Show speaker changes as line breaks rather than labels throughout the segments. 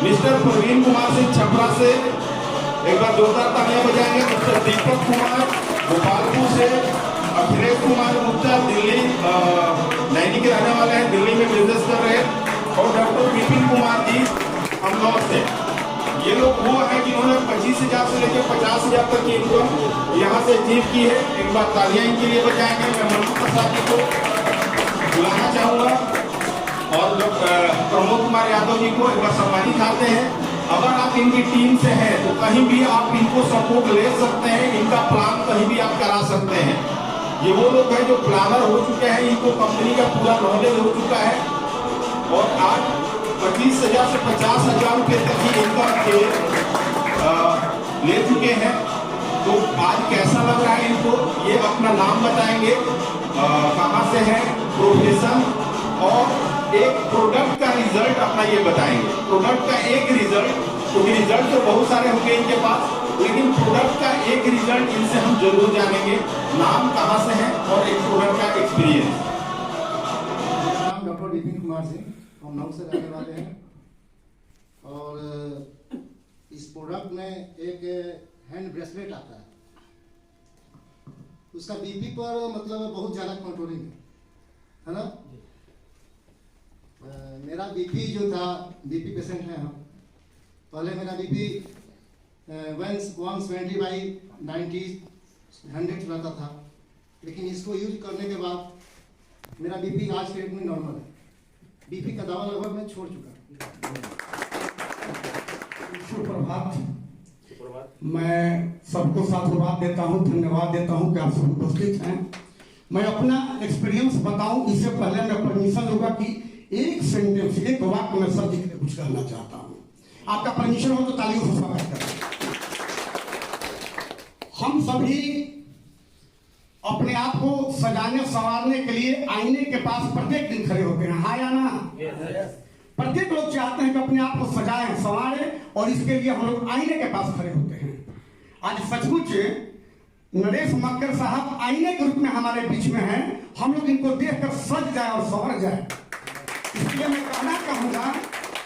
Mister Praveen Kumar Singh Chhapra से एक बार जोरदार तालियां बजाएंगे। मिस्टर दीपक कुमार गोपालपुर से, अखिलेश कुमार गुप्ता दिल्ली नैनी के रहने वाले हैं, दिल्ली में बिजनेस कर रहे हैं, और डॉक्टर विपिन कुमार जी अमनौर से। ये लोग वो हैं जिन्होंने 25,000 से लेकर 50,000 तक की इनकम यहाँ से अचीव की है। एक बार तालियां इनके लिए बजाएंगे। मैं मनु प्रसाद जी को बुलाना चाहूँगा और प्रमोद कुमार यादव जी को एक बार सम्मानित चाहते हैं। अगर आप इनकी टीम से हैं तो कहीं भी आप इनको सपोर्ट ले सकते हैं, इनका प्लान कहीं भी आप करा सकते हैं। ये वो लोग हैं जो प्लानर हो चुके हैं, इनको कंपनी का पूरा नॉलेज हो चुका है और आज 25,000 से 50,000 रुपये तक की इनकम के ले चुके हैं। तो आज कैसा लग रहा है इनको, ये अपना नाम बताएंगे, कहाँ से है, प्रोफेशन और एक प्रोडक्ट का रिजल्ट अपना ये बताएंगे। प्रोडक्ट का एक रिजल्ट, क्योंकि रिजल्ट तो बहुत सारे होंगे इनके पास, लेकिन प्रोडक्ट का एक रिजल्ट इनसे हम जरूर जानेंगे। नाम कहाँ से है और एक प्रोडक्ट का एक्सपीरियंस।
नाम डॉक्टर विपिन कुमार सिंह, हम नौ से रहने वाले हैं और इस प्रोडक्ट में एक हैंड ब्रेसलेट आता है। उसका बीपी पर मतलब बहुत ज़्यादा कंट्रोलिंग है ना। मेरा बीपी जो था, बीपी पेशेंट है हम, पहले मेरा बीपी 170/90 100 रहता था, लेकिन इसको यूज करने के बाद मेरा बीपी आज के डेट में नॉर्मल है। बीपी का दवा लगभग मैं छोड़ चुका।
सुप्रभात। मैं सबको साधुवाद देता हूँ, धन्यवाद देता हूँ कि आप सब उपस्थित हैं। मैं अपना एक्सपीरियंस बताऊं, इससे पहले मैं परमिशन लूंगा कि एक सेंटेंस, एक वाक्य में सर जी के लिए कुछ कहना चाहता हूँ। आपका परमिशन हो तो तालियों से स्वागत करें। हम सभी अपने आप को सजाने संवारने के लिए आईने के पास प्रत्येक दिन खड़े होते हैं, हाँ या ना? प्रत्येक लोग चाहते हैं कि अपने आप को सजाएं संवारें, और इसके लिए हम लोग आईने के पास खड़े होते हैं। आज सचमुच नरेश मक्कर साहब आईने के रूप में हमारे बीच में हैं। हम लोग इनको देखकर सज जाए और संवर जाए। इसलिए मैं कहना चाहूंगा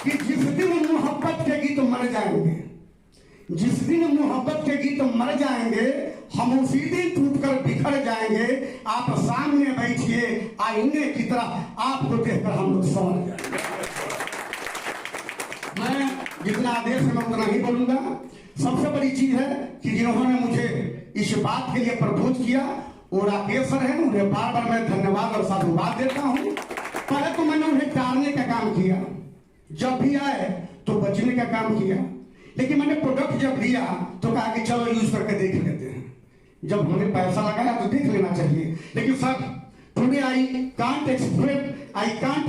कि जिस दिन मोहब्बत के गीत मर जाएंगे, जिस दिन मोहब्बत के गीत मर जाएंगे, हम उसी दिन टूटकर बिखर जाएंगे। आप सामने बैठिए आईने की तरह, आपको देखकर हम लोग समझ जाएंगे। मैं जितना आदेश है मैं उतना ही बोलूंगा। सबसे बड़ी चीज है कि जिन्होंने मुझे इस बात के लिए प्रपोज किया वो राकेश सर है, उन्हें बार बार मैं धन्यवाद और साधुवाद देता हूँ। पहले तो मैंने उन्हें टालने का काम किया, जब भी आए तो बचने का काम किया, लेकिन मैंने प्रोडक्ट जब लिया तो कहा कि चलो यूज करके देख लेते हैं। जब हमने पैसा लगाया तो देख लेना चाहिए। लेकिन sir, today I can't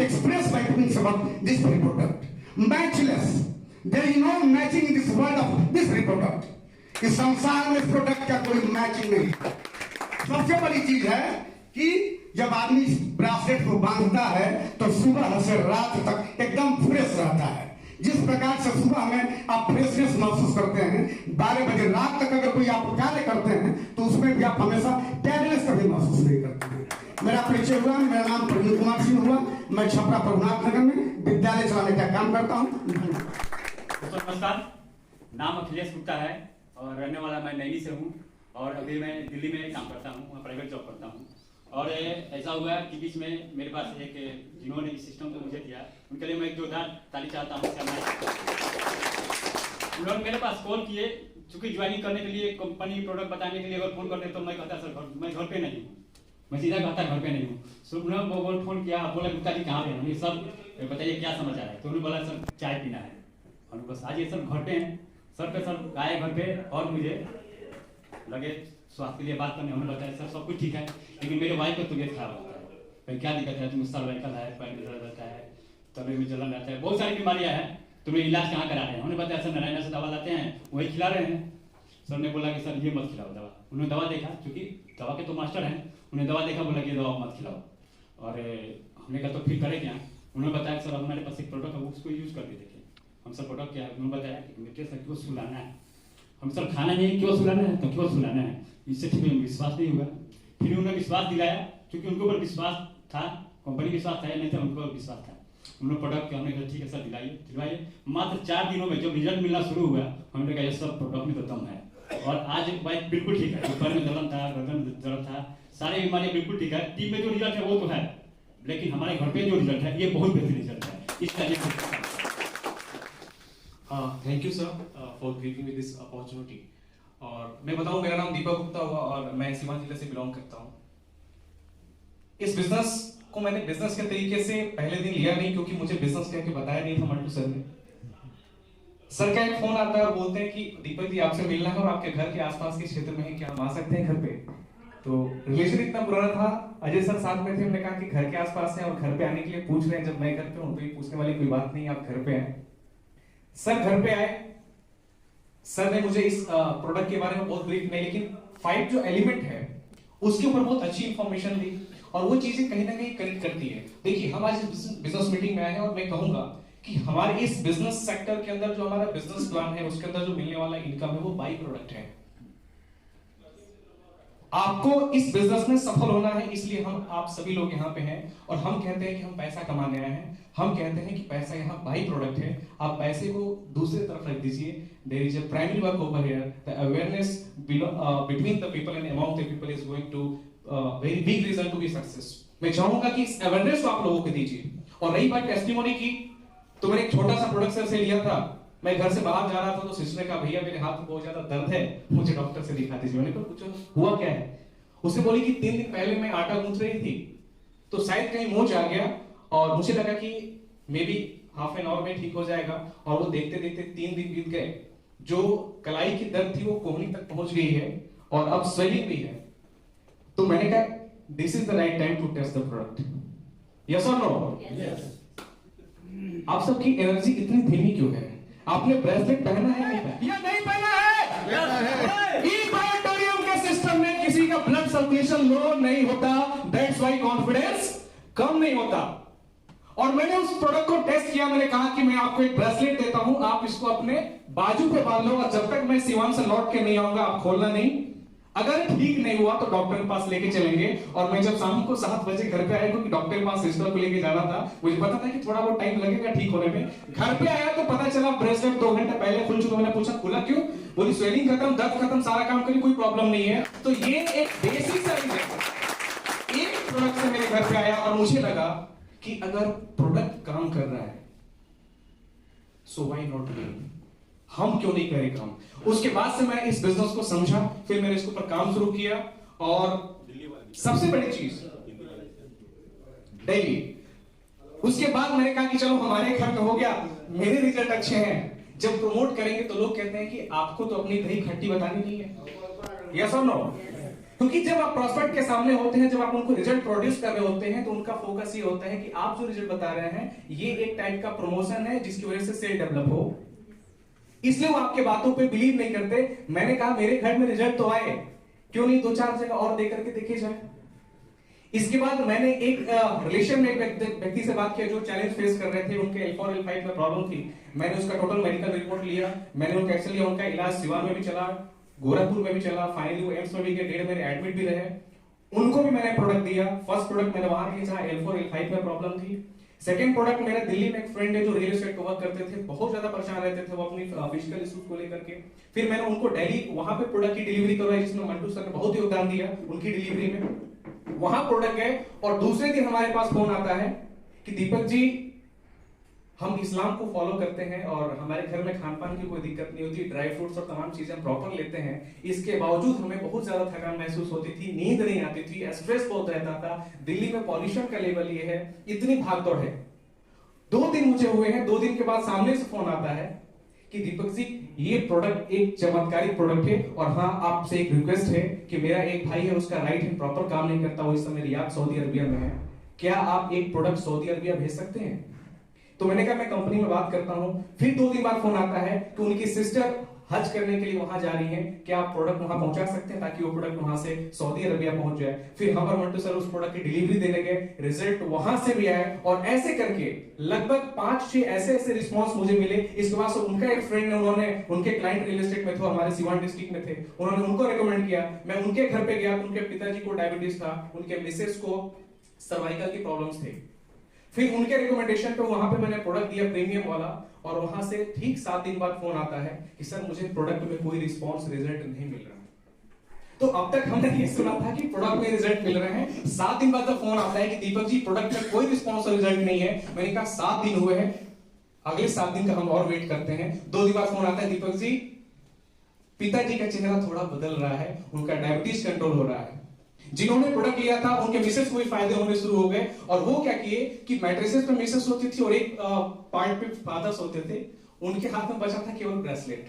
express my feelings about this product. Matchless, there is no matching in this world of this product. इस संसार में इस प्रोडक्ट का कोई मैचिंग नहीं। सबसे बड़ी चीज है कि जब आदमी इस ब्रासलेट को बांधता है तो सुबह से रात तक एकदम फ्रेश रहता है। जिस प्रकार से सुबह में आप फ्रेशनेस महसूस करते हैं, 12 बजे रात तक अगर कोई आप कार्य करते हैं तो उसमें भी आप हमेशा टायर्डनेस कभी महसूस नहीं करते हैं। मेरा परिचय हुआ, मेरा नाम प्रवीण कुमार सिंह हुआ। मैं छपरा प्रभुनाथ नगर में विद्यालय चलाने का काम करता हूँ।
नमस्कार, नाम अखिलेश गुप्ता है और रहने वाला मैं नैनी से हूँ और अभी मैं दिल्ली में काम करता हूँ, प्राइवेट जॉब करता हूँ। और ऐसा हुआ कि बीच में मेरे पास एक जिन्होंने इस सिस्टम को मुझे दिया, उनके लिए मैं एक जोरदार ताली चाहता हूँ। उन्होंने मेरे पास कॉल किए, चूंकि ज्वाइनिंग करने के लिए कंपनी प्रोडक्ट बताने के लिए अगर फोन करते तो मैं कहता सर मैं घर पे नहीं हूँ, मैं सीधा कहता घर पे नहीं हूँ। सो उन्होंने फोन किया, बोला गुप्ता जी कहाँ पे हैं? सर बताइए क्या समाचार है? तो उन्होंने बोला सर चाय पीना है। और बस आज ये सब घर पे हैं। सर आए घर पे और मुझे लगे स्वास्थ्य के लिए बात करने। उन्होंने बताया सर सब कुछ ठीक है, लेकिन मेरे वाइफ का तबीयत खराब होता है। भाई क्या दिक्कत है? तुम्हें सर्वाइकल है, पैर में दर्द रहता है, तबीयत में जलन रहता है, बहुत सारी बीमारियां हैं, तुम्हें इलाज कहाँ करा रहे हैं? उन्होंने बताया सर नारायण से दवा लाते हैं, वही खिला रहे हैं। सर ने बोला कि सर ये मत खिलाओ दवा। उन्होंने दवा देखा, क्योंकि दवा के तो मास्टर हैं, उन्हें दवा देखा, बोला कि दवा मत खिलाओ। और हमने कहा तो फिर करें क्या? उन्होंने बताया सर हमारे पास एक प्रोडक्ट है, उसको यूज करके देखें। हम सब प्रोडक्ट क्या है? उन्होंने बताया कि मीठे से क्यों सुलाना है। हम सब खाना नहीं क्यों सुलाना है, तो क्यों सुलाना है, इससे ठीक विश्वास नहीं हुआ। फिर उन्होंने विश्वास दिलाया, क्योंकि उनको ऊपर विश्वास था, कंपनी विश्वास था या नहीं था, उनको विश्वास था। हम लोग प्रोडक्ट के हमने कहा ठीक है सर दिलवाइए। मात्र 4 दिनों में जब रिजल्ट मिलना शुरू हुआ हमने कहा सर प्रोडक्ट में तो दम है, और आज बाइक बिल्कुल ठीक है। ऊपर में दर्द था, गर्दन में दर्द था, सारे बीमारियां बिल्कुल ठीक है। टीम में जो रिजल्ट है वो तो है, लेकिन हमारे घर पे जो रिजल्ट है ये बहुत बेहतरीन रिजल्ट है। इस तरह
thank you sir for giving me this opportunity. और मैं बताऊं, मेरा नाम दीपक गुप्ता हुआ और मैं सीवान जिले से बिलोंग करता हूं। इस बिजनेस को मैंने बिजनेस के तरीके से पहले दिन लिया नहीं, क्योंकि मुझे बिजनेस कह के बताया नहीं था मंटू सर ने। सर का एक फोन आता है और बोलते हैं कि दीपक जी आपसे मिलना है और आपके घर के आसपास के क्षेत्र में है, क्या हम आ सकते हैं घर पे? तो रिलेशन इतना पुराना था, अजय सर साथ में थे, हमने कहा कि घर के आसपास है और घर पे आने के लिए पूछ रहे हैं। जब मैं घर पे हूं तो ये पूछने वाली कोई बात नहीं, आप घर पे आए। सर घर पे आए, सर ने मुझे इस प्रोडक्ट के बारे में बहुत ब्रीफ नहीं, लेकिन 5 जो एलिमेंट है उसके ऊपर बहुत अच्छी इंफॉर्मेशन दी और वो चीजें कहीं ना कहीं कनेक्ट करती है। देखिए हम आज बिजनेस मीटिंग में आए हैं और मैं कहूंगा कि हमारे इस बिजनेस सेक्टर के अंदर जो हमारा बिजनेस प्लान है उसके अंदर जो मिलने वाला इनकम है वो बाई प्रोडक्ट है। आपको इस बिजनेस में सफल होना है, इसलिए हम आप सभी लोग यहाँ पे हैं और हम कहते हैं कि हम पैसा कमाने आए हैं। हम कहते हैं कि पैसा यहाँ बाई प्रोडक्ट है। आप पैसे को दूसरी तरफ रख दीजिए। There is a primary work over here, the awareness between the people and among the people is going to very big reason to be success. मैं चाहूंगा कि इस अवेयरनेस को आप लोगों को दीजिए। और रही बात टेस्टिमोनी की, तो मैंने एक छोटा सा प्रोडक्ट सर से लिया था। मैं घर से बाहर जा रहा था तो सिस्टर ने कहा भैया मेरे हाथ में बहुत ज्यादा दर्द है, मुझे डॉक्टर से दिखा दीजिए। मैंने कहा पूछो हुआ क्या है? उसने बोली कि 3 दिन पहले मैं आटा गूंथ रही थी तो शायद कहीं मोच आ गया और मुझे लगा कि may be half an hour में ठीक हो जाएगा। और वो देखते देखते 3 दिन बीत गए। जो कलाई की दर्द थी वो कोहनी तक पहुंच गई है और अब स्वेलिंग भी है। तो मैंने कहा this is the right time to test the product. Yes और नो?
यस।
आप सबकी एनर्जी इतनी धीमी क्यों है? आपने ब्रेसलेट पहना है या नहीं पहना है? ई-बायोटोरियम के सिस्टम में किसी का ब्लड सर्कुलेशन लो नहीं होता, दैट्स व्हाई कॉन्फिडेंस कम नहीं होता। और मैंने उस प्रोडक्ट को टेस्ट किया। मैंने कहा कि मैं आपको एक ब्रेसलेट देता हूं, आप इसको अपने बाजू पे बांध लो और जब तक मैं सिवान से लौट के नहीं आऊंगा आप खोलना नहीं। अगर ठीक नहीं हुआ तो डॉक्टर के पास लेके चलेंगे। और मैं जब शाम को 7 बजे घर पे आया, क्योंकि डॉक्टर के पास सिस्टर को लेके जाना था, मुझे पता था कि थोड़ा बहुत टाइम लगेगा ठीक होने में। घर पे आया तो पता चला ब्रेसलेट 2 घंटे पहले खुल चुका। मैंने पूछा खुला क्यों? बोली स्वेलिंग खत्म, दर्द खत्म, सारा काम करी, कोई प्रॉब्लम नहीं है। तो ये एक बेसिक सा एक प्रोडक्ट से मेरे घर पे आया और मुझे लगा कि अगर प्रोडक्ट काम कर रहा है सो व्हाई नॉट मी, हम क्यों नहीं करें काम। उसके बाद से मैं इस बिजनेस को समझा, फिर मैंने इसके ऊपर काम शुरू किया। और सबसे बड़ी चीज दिल्ली। उसके बाद मैंने कहा कि चलो हमारे घर में हो गया, मेरे रिजल्ट अच्छे हैं। जब प्रमोट करेंगे तो लोग कहते हैं कि आपको तो अपनी दही खट्टी बतानी नहीं है। यस और नो? क्योंकि जब आप प्रोस्पेक्ट के सामने होते हैं, जब आप उनको रिजल्ट प्रोड्यूस कर रहे होते हैं, तो उनका फोकस ये होता है कि आप जो रिजल्ट बता रहे हैं ये एक टाइप का प्रमोशन है जिसकी वजह से सेल डेवलप हो। इसलिए वो आपके बातों पे बिलीव नहीं करते। मैंने कहा मेरे घर में रिजल्ट तो आए, क्यों नहीं 2-4 जगह और दे करके देखे जाए। इसके बाद मैंने एक रिलेशन में एक व्यक्ति से बात किया जो चैलेंज फेस कर रहे थे। उनके L4 L5 में प्रॉब्लम थी। मैंने उसका टोटल मेडिकल रिपोर्ट लिया। मैंने उनका एक्शन लिया। उनका इलाज सिवान में भी चला, गोरखपुर में भी चला, फाइनली वो एम्स में भी गए, 1.5 महीने एडमिट भी रहे। उनको भी मैंने प्रोडक्ट दिया। फर्स्ट प्रोडक्ट मैंने वहां दिया जहां L4 L5 में प्रॉब्लम थी। सेकंड प्रोडक्ट मेरा दिल्ली में एक फ्रेंड है जो रियल एस्टेट को वर्क करते थे, बहुत ज्यादा परेशान रहते थे वो अपनी फिजिकल इश्यूज को लेकर के। फिर मैंने उनको दिल्ली वहां पे प्रोडक्ट की डिलीवरी करवाई, जिसमें मंटू सर ने बहुत योगदान दिया उनकी डिलीवरी में। वहां प्रोडक्ट गए और दूसरे दिन हमारे पास फोन आता है कि दीपक जी हम इस्लाम को फॉलो करते हैं और हमारे घर में खान पान की कोई दिक्कत नहीं होती, ड्राई फ्रूट्स और तमाम चीजें प्रॉपर लेते हैं। इसके बावजूद हमें बहुत ज्यादा थकान महसूस होती थी, नींद नहीं आती थी, स्ट्रेस बहुत रहता था। दिल्ली में पॉल्यूशन का लेवल ये है, इतनी भागदौड़ है। 2 दिन मुझे हुए हैं। 2 दिन के बाद सामने से फोन आता है कि दीपक जी ये प्रोडक्ट एक चमत्कारिक प्रोडक्ट है और हाँ आपसे एक रिक्वेस्ट है कि मेरा एक भाई है उसका राइट हैंड प्रॉपर काम नहीं करता, वो इस समय रियाद सऊदी अरबिया में है, क्या आप एक प्रोडक्ट सऊदी अरबिया भेज सकते हैं? तो मैंने कहा मैं कंपनी में बात करता हूं। फिर 2 दिन बाद फोन आता है कि उनकी सिस्टर हज करने के लिए वहां जा रही है, क्या आप प्रोडक्ट वहां पहुंचा सकते हैं ताकि वो प्रोडक्ट वहां से सऊदी अरबिया पहुंच जाए। फिर हमारे मंटू सर उस प्रोडक्ट की डिलीवरी देने गए, रिजल्ट वहां से भी आया। और ऐसे करके लगभग 5-6 ऐसे रिस्पॉन्स मुझे मिले। इसके बाद उनका एक फ्रेंड ने, उन्होंने उनके क्लाइंट रियल एस्टेट में थे, हमारे सिवान डिस्ट्रिक्ट में थे, उन्होंने उनको रिकमेंड किया। मैं उनके घर पे गया, उनके पिताजी को डायबिटीज था, उनके मिसेस को सर्वाइकल की प्रॉब्लम्स थे। फिर उनके रिकमेंडेशन पे वहां पे मैंने प्रोडक्ट दिया प्रीमियम वाला, और वहां से ठीक 7 दिन बाद फोन आता है कि सर मुझे प्रोडक्ट में कोई रिस्पॉन्स रिजल्ट नहीं मिल रहा। तो अब तक हमने ये सुना था कि प्रोडक्ट में रिजल्ट मिल रहे हैं, 7 दिन बाद फोन आता है कि दीपक जी प्रोडक्ट में कोई रिस्पॉन्स रिजल्ट नहीं है। मैंने कहा 7 दिन हुए हैं, अगले 7 दिन का हम और वेट करते हैं। 2 दिन बाद फोन आता है, दीपक जी पिताजी का चेहरा थोड़ा बदल रहा है, उनका डायबिटीज कंट्रोल हो रहा है। जिन्होंने प्रोडक्ट लिया था उनके मिसेस को भी फायदे होने शुरू हो गए, और वो क्या किए कि मैट्रेसेस पे मिसेस होती थी और एक पार्ट पे फादर्स होते थे, उनके हाथ में बचा था केवल ब्रेसलेट।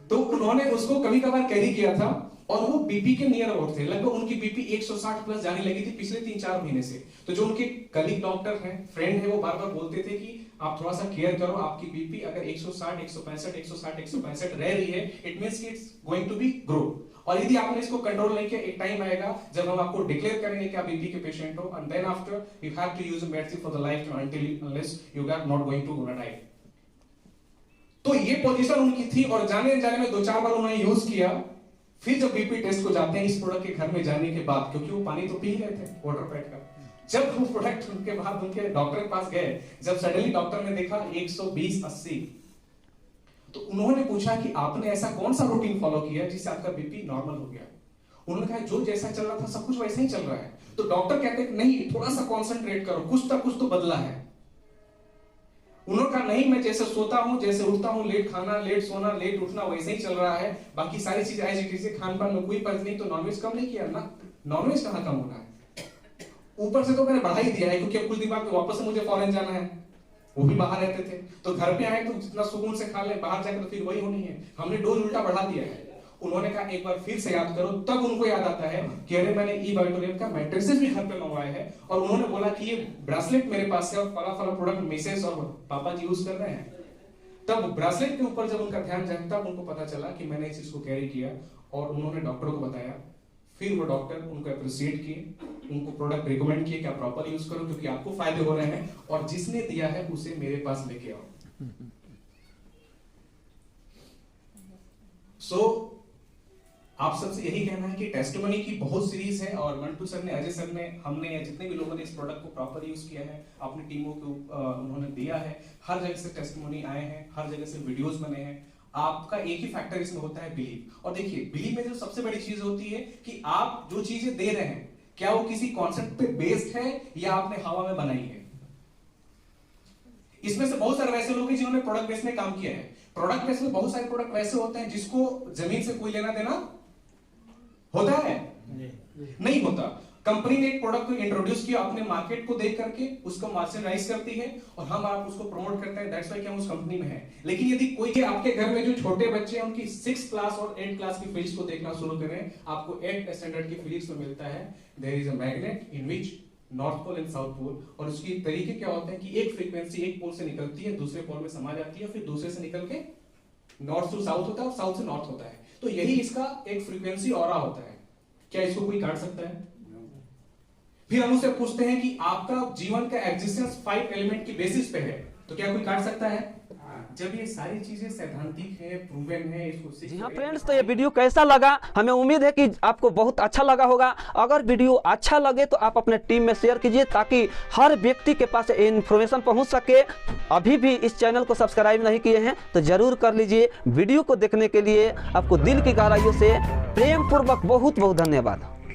तो उन्होंने उसको कभी कभार कैरी किया था, और वो बीपी के नियर अबाउट थे, लगभग उनकी बीपी 160 प्लस जाने लगी थी पिछले 3-4 महीने से। तो जो उनके कलीग डॉक्टर हैं, फ्रेंड है, वो बार बार बोलते थे कि आप थोड़ा सा केयर करो, आपकी बीपी अगर 160, 165, 160, 165 रह रही है, इट मींस कि it's going to be grow. और यदि आपने इसको कंट्रोल नहीं किया, एक टाइम आएगा जब हम आपको डिक्लेयर करेंगे कि आप बीपी के पेशेंट हो, and then after you have to use medicine for the life time until unless you are not going to die. तो ये पोजीशन उनकी थी, और जाने जाने में 2-4 बार उन्होंने यूज किया। फिर जब बीपी टेस्ट को जाते हैं इस प्रोडक्ट के घर में जाने के बाद, क्योंकि वो पानी तो पी गए थे वाटर पैक का, जब वो प्रोडक्ट उनके बाद उनके डॉक्टर के पास गए, जब सडनली डॉक्टर ने देखा 120/80, तो उन्होंने पूछा कि आपने ऐसा कौन सा रूटीन फॉलो किया जिससे आपका बीपी नॉर्मल हो गया। उन्होंने कहा जो जैसा चल रहा था सब कुछ वैसा ही चल रहा है। तो डॉक्टर कहते हैं नहीं, थोड़ा सा कॉन्सेंट्रेट करो, कुछ तो बदला है। उन्होंने कहा नहीं, मैं जैसे सोता हूं, जैसे उठता हूं, लेट खाना, लेट सोना, लेट उठना, वैसे ही चल रहा है, बाकी सारी चीजें एज इट इज, खान पान में कोई फर्क नहीं। तो नॉनवेज कम नहीं किया ना, नॉनवेज कहां कम होना है, ऊपर से तो मैंने बढ़ा ही दिया है, क्योंकि अब कुछ दिन बाद वापस से मुझे फॉरेन जाना है, वो भी बाहर रहते थे, तो घर पे आए तो जितना सुकून से खा ले, बाहर जाकर तो फिर वही होनी है, हमने डोज उल्टा बढ़ा दिया है। उन्होंने कहा एक बार फिर से याद करो, तब उनको याद आता है कि अरे मैंने ई-बायोटोरियम का मैट्रेसेस भी घर पे मंगवाए हैं, और उन्होंने बोला कि ये ब्रेसलेट मेरे पास है और फला प्रोडक्ट मिसेस और पापा जी यूज कर रहे हैं। तब ब्रेसलेट के ऊपर जब उनका ध्यान जाए, तब उनको पता चला कि मैंने इस चीज को कैरी किया, और उन्होंने डॉक्टर को बताया। फिर वो डॉक्टर उनको अप्रिशिएट किए, उनको प्रोडक्ट रिकमेंड किए कि आप प्रॉपर यूज करो क्योंकि आपको फायदे हो रहे हैं, और जिसने दिया है उसे मेरे पास लेके आओ। सो आप सबसे यही कहना है कि टेस्टिमनी की बहुत सीरीज है, और मंटू सर ने, अजय सर ने, हमने, या जितने भी लोगों ने इस प्रोडक्ट को प्रॉपर यूज किया है, अपनी टीमों को उन्होंने दिया है, हर जगह से टेस्टिमनी आए हैं, हर जगह से वीडियोस बने हैं। आपका एक ही फैक्टर इसमें होता है, बिलीव। और देखिए बिलीव में जो सबसे बड़ी चीज होती है कि आप जो चीजें दे रहे हैं क्या वो किसी कॉन्सेप्ट पे बेस्ड है या आपने हवा में बनाई है। इसमें से बहुत सारे वैसे लोग हैं जिन्होंने प्रोडक्ट बेस में काम किया है। प्रोडक्ट बेस में बहुत सारे प्रोडक्ट वैसे होते हैं जिसको जमीन से कोई लेना देना होता है नहीं होता। कंपनी ने एक प्रोडक्ट को इंट्रोड्यूस किया अपने मार्केट को देख करके, उसको मार्केटाइज करती है और हम आप उसको प्रमोट करते हैं, दैट्स व्हाई कि हम उस कंपनी में हैं। लेकिन यदि कोई आपके घर में जो छोटे बच्चे हैं उनकी 6th क्लास और 8th क्लास की फिजिक्स को देखना शुरू करें, आपको 8th स्टैंडर्ड की फिजिक्स में मिलता है there is a magnet in which north pole and south pole, और उसकी तरीके क्या होते हैं कि एक फ्रीक्वेंसी एक पोल से निकलती है, दूसरे पोल में समा जाती है, फिर दूसरे से निकल के नॉर्थ टू साउथ होता है और साउथ से नॉर्थ होता है। तो यही इसका एक फ्रीक्वेंसी ऑरा होता है। क्या इसको कोई काट सकता है? फिर हम उससे पूछते हैं कि आपका जीवन का एग्जिस्टेंस 5 एलिमेंट की बेसिस पे है, तो क्या कोई काट सकता है? जब ये सारी चीजें सैद्धांतिक है, प्रूवन है, इसको
जी हाँ फ्रेंड्स, तो ये वीडियो कैसा लगा? हमें उम्मीद है कि आपको बहुत अच्छा लगा होगा। अगर वीडियो अच्छा लगे तो आप अपने टीम में शेयर कीजिए ताकि हर व्यक्ति के पास इन्फॉर्मेशन पहुंच सके। अभी भी इस चैनल को सब्सक्राइब नहीं किए हैं तो जरूर कर लीजिए। वीडियो को देखने के लिए आपको दिल की गहराइयों से प्रेम पूर्वक बहुत बहुत धन्यवाद।